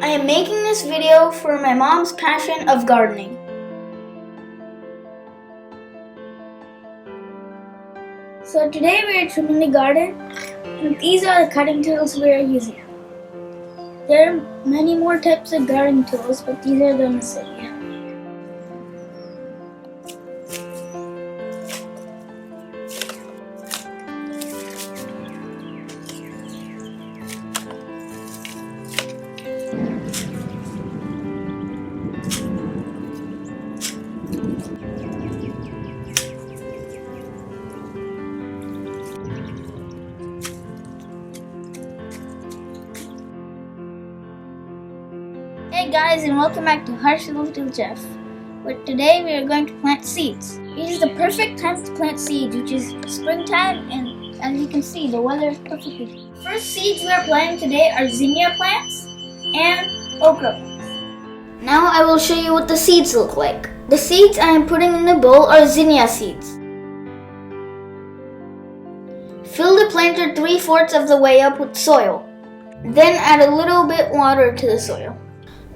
I am making this video for my mom's passion of gardening. So today we are trimming the garden, and these are the cutting tools we are using. There are many more types of gardening tools, but these are the ones that we have. Hey guys, and welcome back to Harshu Little Jeff. But today we are going to plant seeds. It is the perfect time to plant seeds, which is springtime, and as you can see, the weather is perfectly. First seeds we are planting today are zinnia plants and okra plants. Now I will show you what the seeds look like. The seeds I am putting in the bowl are zinnia seeds. Fill the planter 3/4 of the way up with soil. Then add a little bit water to the soil.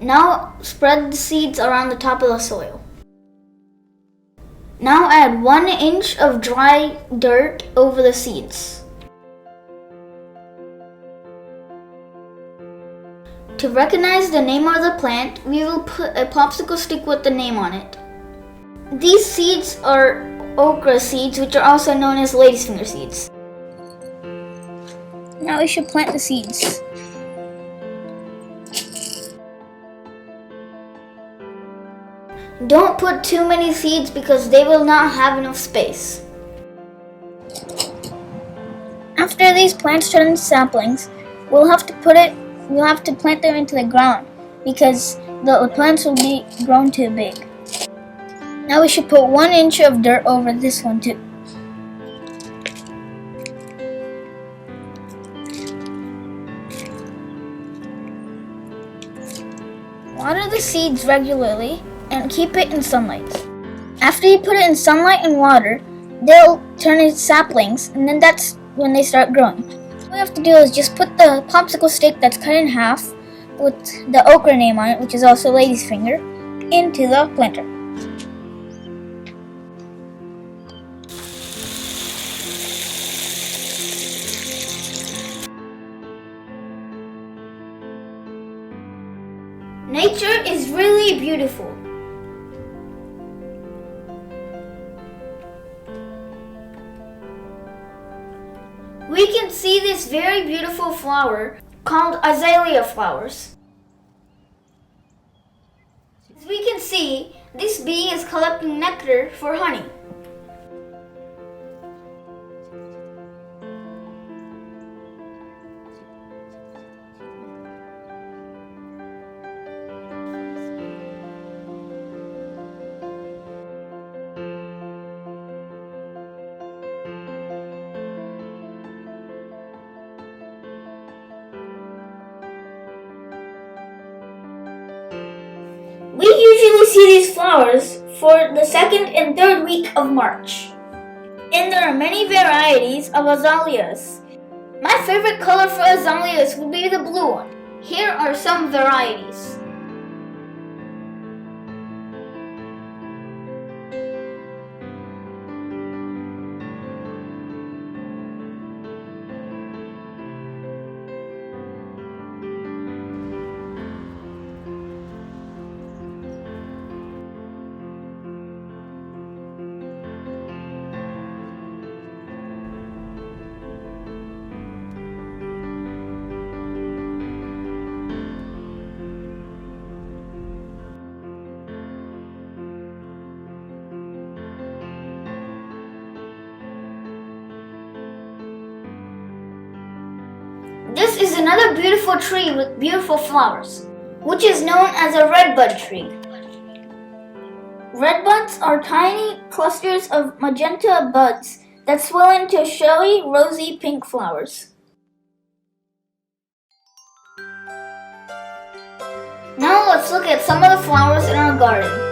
Now spread the seeds around the top of the soil. Now add 1 inch of dry dirt over the seeds. To recognize the name of the plant, we will put a popsicle stick with the name on it. These seeds are okra seeds, which are also known as lady's finger seeds. Now we should plant the seeds. Don't put too many seeds because they will not have enough space. After these plants turn into saplings, we'll have to plant them into the ground because the plants will be grown too big. Now we should put 1 inch of dirt over this one too. Water the seeds regularly and keep it in sunlight. After you put it in sunlight and water, they'll turn into saplings, and then that's when they start growing. All we have to do is just put the popsicle stick that's cut in half with the okra name on it, which is also lady's finger, into the planter. Nature is really beautiful. We can see this very beautiful flower called azalea flowers. As we can see, this bee is collecting nectar for honey. We usually see these flowers for the 2nd and 3rd week of March. And there are many varieties of azaleas. My favorite color for azaleas would be the blue one. Here are some varieties. This is another beautiful tree with beautiful flowers, which is known as a redbud tree. Redbuds are tiny clusters of magenta buds that swell into showy, rosy pink flowers. Now let's look at some of the flowers in our garden.